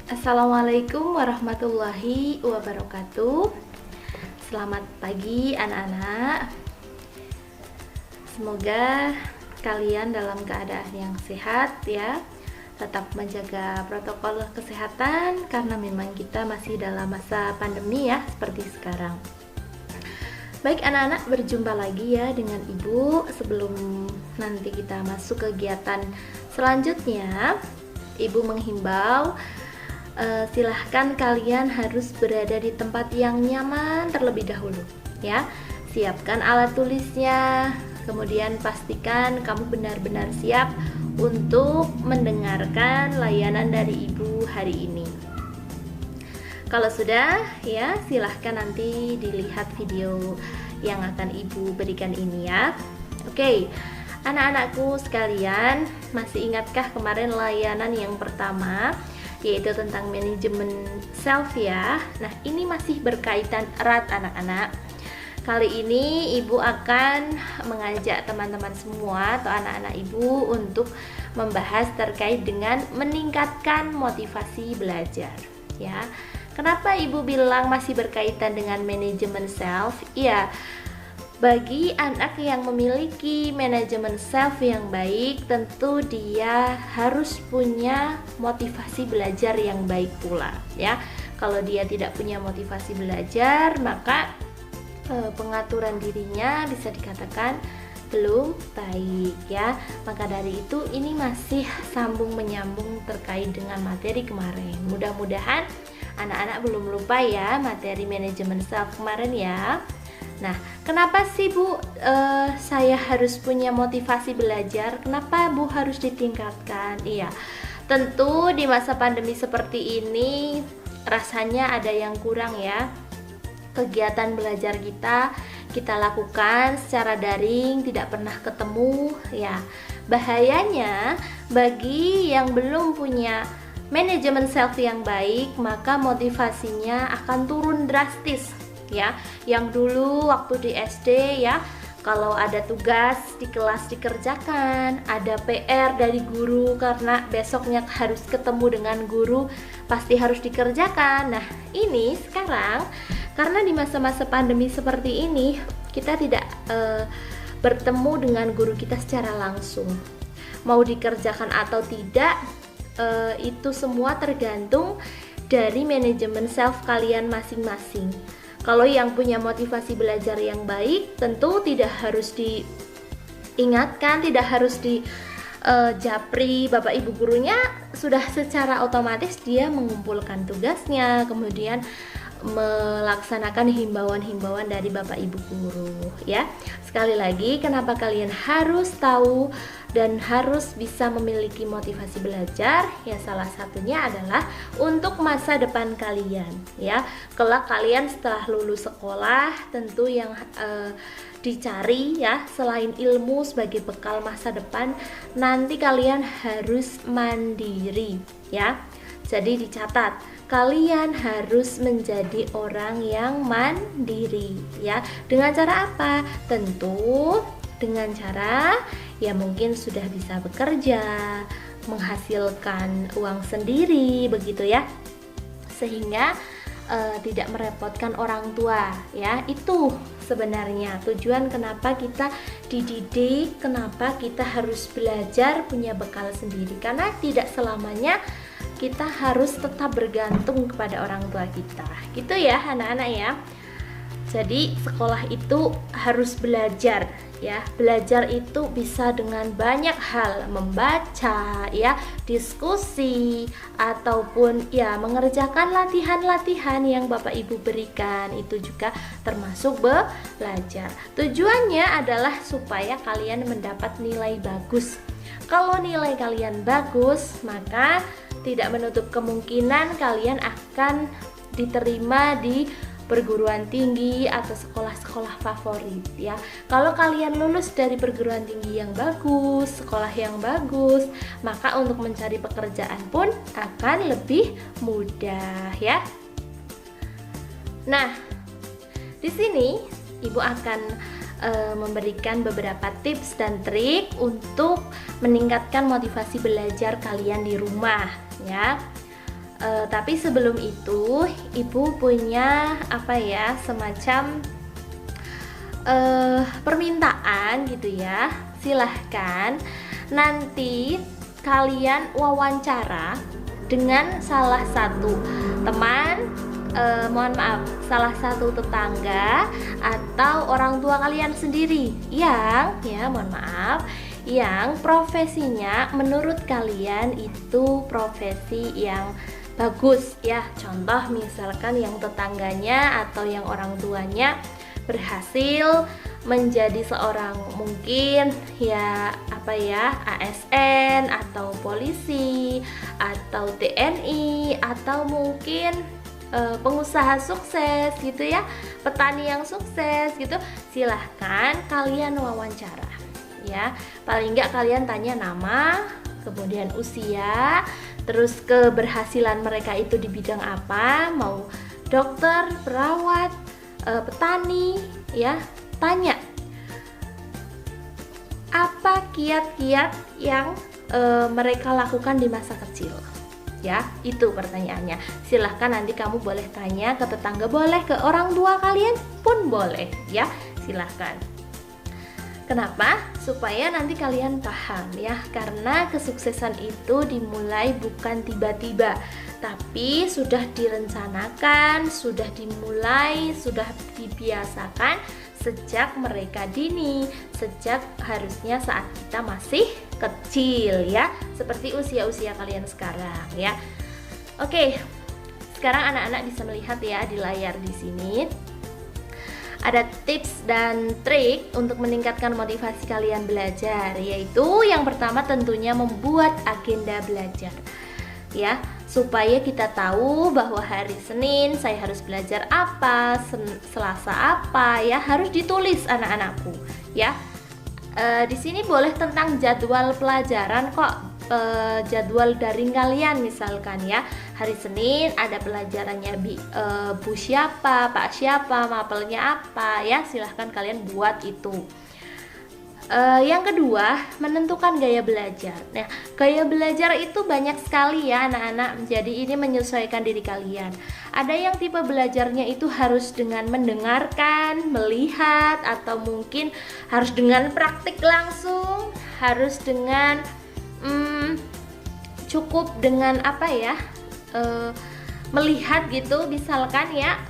Assalamualaikum warahmatullahi wabarakatuh. Selamat pagi anak-anak. Semoga kalian dalam keadaan yang sehat ya. Tetap menjaga protokol kesehatan karena memang kita masih dalam masa pandemi ya, seperti sekarang. Baik anak-anak, berjumpa lagi ya dengan Ibu. Sebelum nanti kita masuk kegiatan selanjutnya, Ibu menghimbau silahkan kalian harus berada di tempat yang nyaman terlebih dahulu ya. Siapkan alat tulisnya, kemudian pastikan kamu benar-benar siap untuk mendengarkan layanan dari Ibu hari ini. Kalau sudah ya, silahkan nanti dilihat video yang akan Ibu berikan ini ya. Oke, anak-anakku sekalian, masih ingatkah kemarin layanan yang pertama, yaitu tentang manajemen self ya. Nah, ini masih berkaitan erat anak-anak. Kali ini Ibu akan mengajak teman-teman semua atau anak-anak Ibu untuk membahas terkait dengan meningkatkan motivasi belajar ya. Kenapa Ibu bilang masih berkaitan dengan manajemen self? Ya, bagi anak yang memiliki manajemen self yang baik, tentu dia harus punya motivasi belajar yang baik pula ya. Kalau dia tidak punya motivasi belajar, maka pengaturan dirinya bisa dikatakan belum baik ya. Maka dari itu ini masih sambung menyambung terkait dengan materi kemarin. Mudah-mudahan anak-anak belum lupa ya materi manajemen self kemarin ya. Nah, kenapa sih Bu saya harus punya motivasi belajar? Kenapa Bu harus ditingkatkan? Iya, tentu di masa pandemi seperti ini rasanya ada yang kurang ya. Kegiatan belajar kita lakukan secara daring, tidak pernah ketemu ya. Bahayanya bagi yang belum punya manajemen self yang baik, maka motivasinya akan turun drastis ya. Yang dulu waktu di SD ya, kalau ada tugas di kelas dikerjakan, ada PR dari guru karena besoknya harus ketemu dengan guru, pasti harus dikerjakan. Nah, ini sekarang karena di masa-masa pandemi seperti ini kita tidak bertemu dengan guru kita secara langsung. Mau dikerjakan atau tidak, itu semua tergantung dari manajemen self kalian masing-masing. Kalau yang punya motivasi belajar yang baik, tentu tidak harus diingatkan, tidak harus japri bapak ibu gurunya, sudah secara otomatis dia mengumpulkan tugasnya, kemudian melaksanakan himbauan-himbauan dari bapak ibu guru ya. Sekali lagi, kenapa kalian harus tahu dan harus bisa memiliki motivasi belajar? Ya, salah satunya adalah untuk masa depan kalian ya. Kelak kalian setelah lulus sekolah, tentu yang dicari ya, selain ilmu sebagai bekal masa depan, nanti kalian harus mandiri ya. Jadi dicatat, kalian harus menjadi orang yang mandiri ya. Dengan cara apa? Tentu dengan cara ya mungkin sudah bisa bekerja, menghasilkan uang sendiri begitu ya, sehingga tidak merepotkan orang tua ya. Itu sebenarnya tujuan kenapa kita dididik, kenapa kita harus belajar punya bekal sendiri, karena tidak selamanya kita harus tetap bergantung kepada orang tua kita gitu ya anak-anak ya. Jadi sekolah itu harus belajar ya. Belajar itu bisa dengan banyak hal, membaca ya, diskusi, ataupun ya mengerjakan latihan-latihan yang Bapak Ibu berikan, itu juga termasuk belajar. Tujuannya adalah supaya kalian mendapat nilai bagus. Kalau nilai kalian bagus, maka tidak menutup kemungkinan kalian akan diterima di perguruan tinggi atau sekolah-sekolah favorit ya. Kalau kalian lulus dari perguruan tinggi yang bagus, sekolah yang bagus, maka untuk mencari pekerjaan pun akan lebih mudah ya. Nah, di sini Ibu akan memberikan beberapa tips dan trik untuk meningkatkan motivasi belajar kalian di rumah ya. Tapi sebelum itu ibu punya semacam permintaan gitu ya. Silahkan nanti kalian wawancara dengan salah satu teman, salah satu tetangga atau orang tua kalian sendiri yang profesinya menurut kalian itu profesi yang bagus ya. Contoh misalkan yang tetangganya atau yang orang tuanya berhasil menjadi seorang mungkin ASN atau polisi atau TNI atau mungkin pengusaha sukses gitu ya, petani yang sukses gitu. Silahkan kalian wawancara ya. Paling enggak kalian tanya nama, kemudian usia, terus keberhasilan mereka itu di bidang apa, mau dokter, perawat, petani ya. Tanya apa kiat-kiat yang mereka lakukan di masa kecil ya. Itu pertanyaannya. Silahkan nanti kamu boleh tanya ke tetangga, boleh ke orang tua kalian pun boleh ya, silahkan. Kenapa? Supaya nanti kalian paham ya, karena kesuksesan itu dimulai bukan tiba-tiba, tapi sudah direncanakan, sudah dimulai, sudah dibiasakan sejak mereka dini, sejak harusnya saat kita masih kecil ya, seperti usia-usia kalian sekarang ya. Oke, sekarang anak-anak bisa melihat ya di layar di sini. Ada tips dan trik untuk meningkatkan motivasi kalian belajar, yaitu yang pertama tentunya membuat agenda belajar ya, supaya kita tahu bahwa hari Senin saya harus belajar apa, Selasa apa ya, harus ditulis anak-anakku ya. Di sini boleh tentang jadwal pelajaran kok, jadwal daring kalian misalkan ya. Hari Senin ada pelajarannya Bu siapa, Pak siapa, mapelnya apa ya, silahkan kalian buat itu. Yang kedua, menentukan gaya belajar. Nah, gaya belajar itu banyak sekali ya anak-anak, jadi ini menyesuaikan diri kalian. Ada yang tipe belajarnya itu harus dengan mendengarkan, melihat, atau mungkin harus dengan praktik langsung, harus dengan cukup dengan melihat gitu misalkan ya,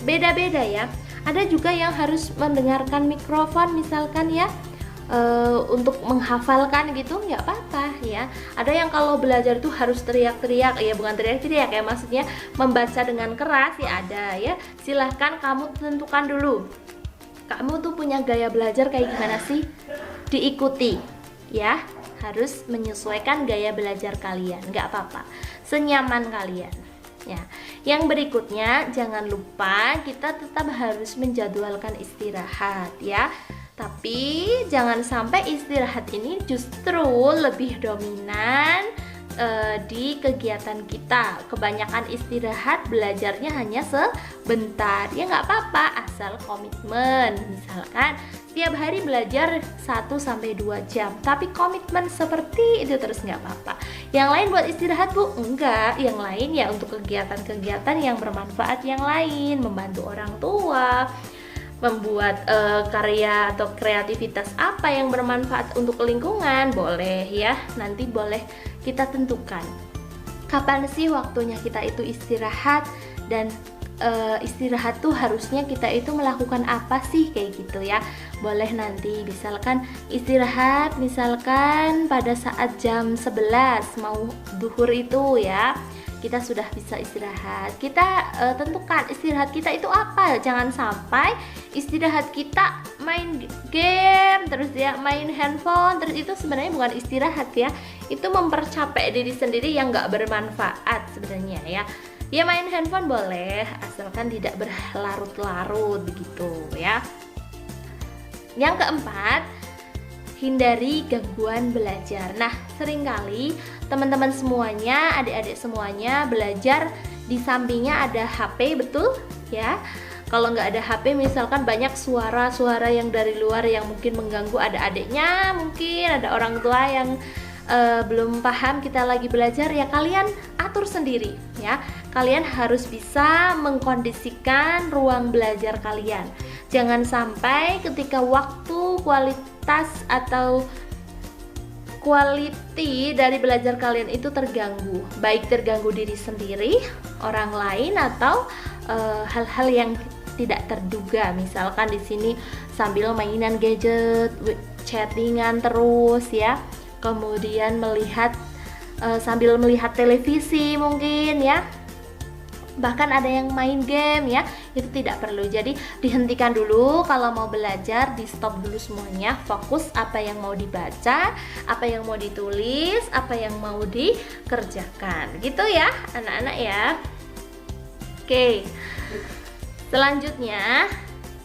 beda-beda ya. Ada juga yang harus mendengarkan mikrofon misalkan ya, untuk menghafalkan gitu, nggak apa-apa ya. Ada yang kalau belajar tuh harus teriak-teriak ya, bukan teriak-teriak ya, maksudnya membaca dengan keras ya, ada ya. Silahkan kamu tentukan dulu, kamu tuh punya gaya belajar kayak gimana sih, diikuti ya. Harus menyesuaikan gaya belajar kalian, nggak apa-apa, senyaman kalian ya. Yang berikutnya, jangan lupa kita tetap harus menjadwalkan istirahat ya. Tapi jangan sampai istirahat ini justru lebih dominan di kegiatan kita. Kebanyakan istirahat, belajarnya hanya sebentar ya, nggak apa-apa asal komitmen. Misalkan tiap hari belajar 1-2 jam, tapi komitmen seperti itu terus, nggak apa-apa. Yang lain buat istirahat Bu? Enggak, yang lain ya untuk kegiatan-kegiatan yang bermanfaat, yang lain membantu orang tua, membuat karya atau kreativitas apa yang bermanfaat untuk lingkungan, boleh ya. Nanti boleh kita tentukan kapan sih waktunya kita itu istirahat, dan istirahat tuh harusnya kita itu melakukan apa sih, kayak gitu ya. Boleh nanti misalkan istirahat misalkan pada saat jam 11 mau duhur itu ya, kita sudah bisa istirahat. Kita tentukan istirahat kita itu apa. Jangan sampai istirahat kita main game terus ya, main handphone terus, itu sebenarnya bukan istirahat ya. Itu mempercapek diri sendiri yang nggak bermanfaat sebenarnya ya. Ya main handphone boleh, asalkan tidak berlarut-larut begitu ya. Yang keempat, hindari gangguan belajar. Nah, seringkali teman-teman semuanya, adik-adik semuanya belajar di sampingnya ada HP, betul ya? Kalau nggak ada HP, misalkan banyak suara-suara yang dari luar yang mungkin mengganggu, ada adiknya, mungkin ada orang tua yang belum paham, kita lagi belajar, ya kalian atur sendiri ya. Kalian harus bisa mengkondisikan ruang belajar kalian. Jangan sampai ketika waktu, kualitas atau quality dari belajar kalian itu terganggu, baik terganggu diri sendiri, orang lain, atau hal-hal yang tidak terduga. Misalkan di sini sambil mainan gadget, chattingan terus ya, kemudian sambil melihat televisi mungkin ya, bahkan ada yang main game ya, itu tidak perlu. Jadi dihentikan dulu, kalau mau belajar di stop dulu semuanya, fokus apa yang mau dibaca, apa yang mau ditulis, apa yang mau dikerjakan, gitu ya anak-anak ya. Oke, selanjutnya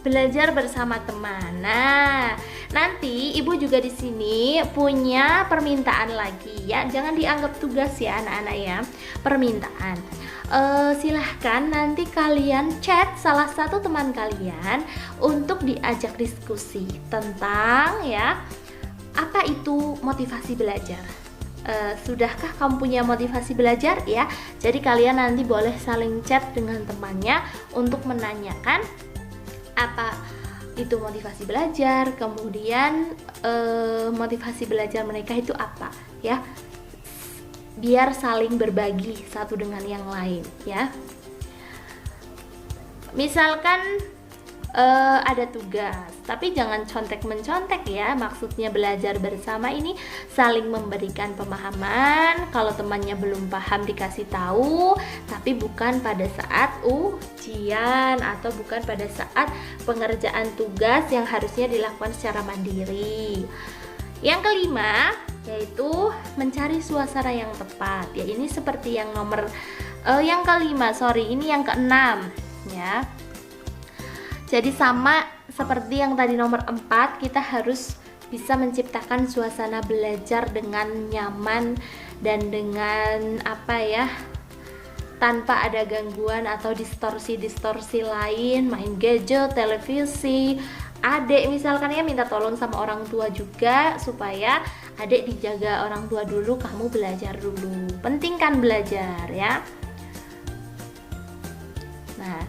belajar bersama teman. Nah, nanti ibu juga di sini punya permintaan lagi ya, jangan dianggap tugas ya anak-anak ya, permintaan. Silahkan nanti kalian chat salah satu teman kalian untuk diajak diskusi tentang ya, apa itu motivasi belajar. Sudahkah kamu punya motivasi belajar ya? Jadi kalian nanti boleh saling chat dengan temannya untuk menanyakan apa itu motivasi belajar, kemudian motivasi belajar mereka itu apa ya, biar saling berbagi satu dengan yang lain ya. Misalkan ada tugas, tapi jangan contek-mencontek ya. Maksudnya belajar bersama ini saling memberikan pemahaman. Kalau temannya belum paham dikasih tahu, tapi bukan pada saat ujian atau bukan pada saat pengerjaan tugas yang harusnya dilakukan secara mandiri. Yang kelima yaitu mencari suasana yang tepat ya. Ini seperti yang yang keenam ya. Jadi sama seperti yang tadi nomor 4, kita harus bisa menciptakan suasana belajar dengan nyaman dan dengan tanpa ada gangguan atau distorsi lain, main gadget, televisi. Adik misalkan ya minta tolong sama orang tua juga, supaya adik dijaga orang tua dulu, kamu belajar dulu. Penting kan belajar ya. Nah,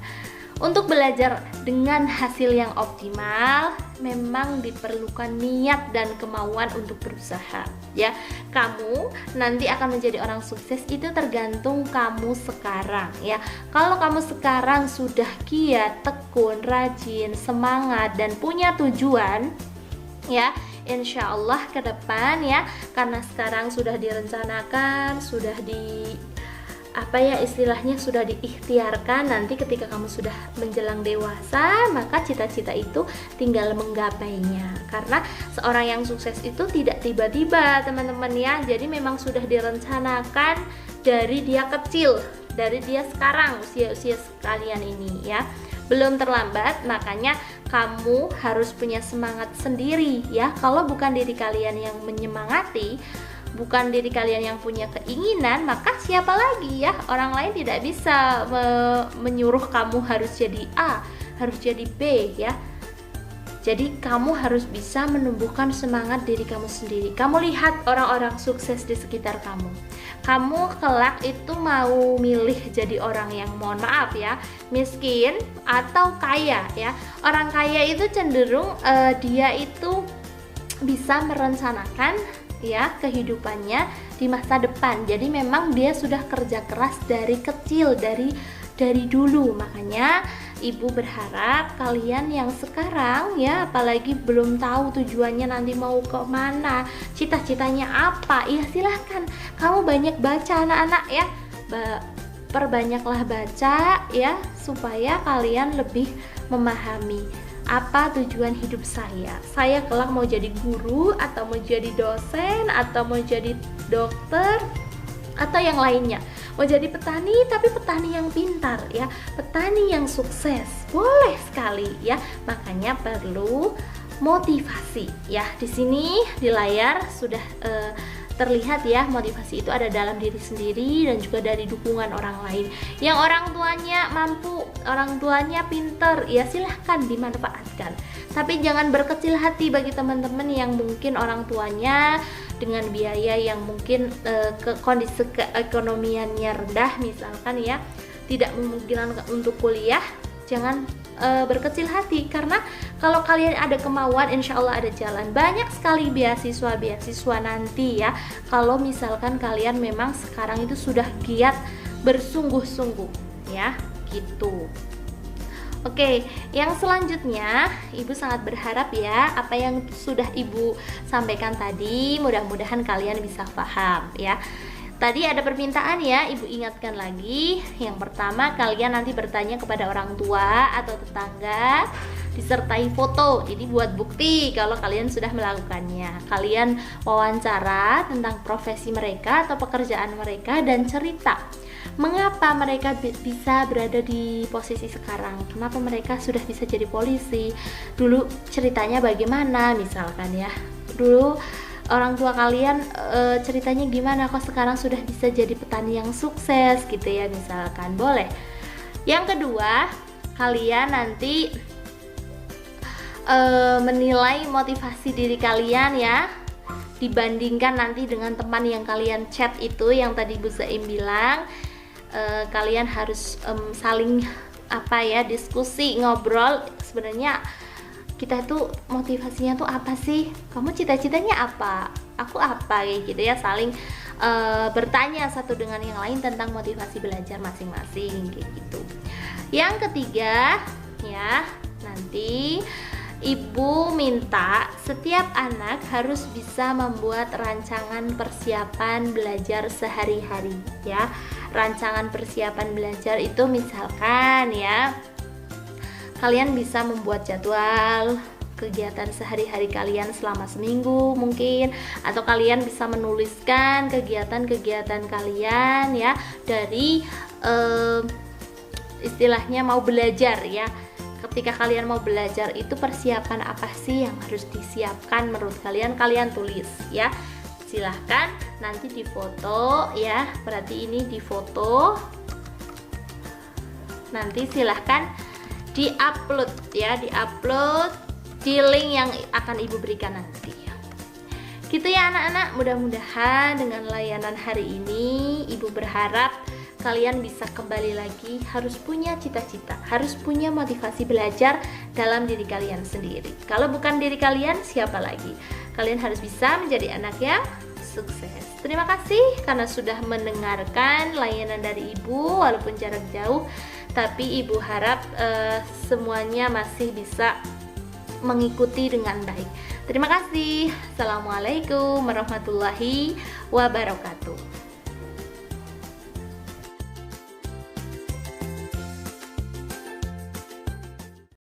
untuk belajar dengan hasil yang optimal memang diperlukan niat dan kemauan untuk berusaha ya. Kamu nanti akan menjadi orang sukses itu tergantung kamu sekarang ya. Kalau kamu sekarang sudah giat, tekun, rajin, semangat dan punya tujuan ya, insya Allah ke depan ya, karena sekarang sudah direncanakan, sudah sudah diikhtiarkan, nanti ketika kamu sudah menjelang dewasa, maka cita-cita itu tinggal menggapainya. Karena seorang yang sukses itu tidak tiba-tiba teman-teman ya, jadi memang sudah direncanakan dari dia kecil, dari dia sekarang, usia-usia kalian ini ya. Belum terlambat, makanya kamu harus punya semangat sendiri ya. Kalau bukan diri kalian yang menyemangati, bukan diri kalian yang punya keinginan, maka siapa lagi ya? Orang lain tidak bisa menyuruh kamu harus jadi A, harus jadi B ya. Jadi kamu harus bisa menumbuhkan semangat diri kamu sendiri. Kamu lihat orang-orang sukses di sekitar kamu. Kamu kelak itu mau milih jadi orang yang, mohon maaf ya, miskin atau kaya ya. Orang kaya itu cenderung dia itu bisa merencanakan ya kehidupannya di masa depan. Jadi memang dia sudah kerja keras dari kecil, dari dulu. Makanya ibu berharap kalian yang sekarang ya, apalagi belum tahu tujuannya nanti mau ke mana, cita-citanya apa, ya silahkan kamu banyak baca anak-anak ya. Perbanyaklah baca ya, supaya kalian lebih memahami apa tujuan hidup saya kelak mau jadi guru, atau mau jadi dosen, atau mau jadi dokter, atau yang lainnya. Mau jadi petani, tapi petani yang pintar ya, petani yang sukses, boleh sekali ya. Makanya perlu motivasi ya. Di sini di layar sudah terlihat ya, motivasi itu ada dalam diri sendiri dan juga dari dukungan orang lain. Yang orang tuanya mampu, orang tuanya pinter, ya silahkan dimanfaatkan. Tapi jangan berkecil hati bagi teman-teman yang mungkin orang tuanya dengan biaya yang mungkin ke kondisi keekonomiannya rendah misalkan ya, tidak memungkinkan untuk kuliah, jangan berkecil hati, karena kalau kalian ada kemauan, insya Allah ada jalan. Banyak sekali beasiswa nanti ya, kalau misalkan kalian memang sekarang itu sudah giat bersungguh-sungguh ya, gitu. Oke, yang selanjutnya Ibu sangat berharap ya apa yang sudah Ibu sampaikan tadi mudah-mudahan kalian bisa paham ya. Tadi ada permintaan ya, Ibu ingatkan lagi. Yang pertama, kalian nanti bertanya kepada orang tua atau tetangga, disertai foto. Ini buat bukti kalau kalian sudah melakukannya. Kalian wawancara tentang profesi mereka atau pekerjaan mereka dan cerita mengapa mereka bisa berada di posisi sekarang, kenapa mereka sudah bisa jadi polisi, dulu ceritanya bagaimana misalkan ya, dulu orang tua kalian ceritanya gimana kok sekarang sudah bisa jadi petani yang sukses gitu ya misalkan, boleh. Yang kedua, kalian nanti menilai motivasi diri kalian ya, dibandingkan nanti dengan teman yang kalian chat itu yang tadi Bu Zaim bilang. Kalian harus saling diskusi, ngobrol, sebenarnya kita itu motivasinya tuh apa sih, kamu cita-citanya apa, aku apa, kayak gitu ya, saling bertanya satu dengan yang lain tentang motivasi belajar masing-masing kayak gitu. Yang ketiga ya, nanti Ibu minta setiap anak harus bisa membuat rancangan persiapan belajar sehari-hari ya. Rancangan persiapan belajar itu misalkan ya, kalian bisa membuat jadwal kegiatan sehari-hari kalian selama seminggu mungkin, atau kalian bisa menuliskan kegiatan-kegiatan kalian ya dari istilahnya mau belajar ya. Ketika kalian mau belajar itu persiapan apa sih yang harus disiapkan menurut kalian, kalian tulis ya. Silahkan nanti difoto ya, berarti ini difoto, nanti silahkan diupload ya, diupload di link yang akan Ibu berikan nanti. Gitu ya anak-anak, mudah-mudahan dengan layanan hari ini Ibu berharap kalian bisa kembali lagi harus punya cita-cita, harus punya motivasi belajar dalam diri kalian sendiri. Kalau bukan diri kalian, siapa lagi? Kalian harus bisa menjadi anak yang sukses. Terima kasih karena sudah mendengarkan layanan dari Ibu walaupun jarak jauh, tapi Ibu harap semuanya masih bisa mengikuti dengan baik. Terima kasih. Assalamualaikum warahmatullahi wabarakatuh.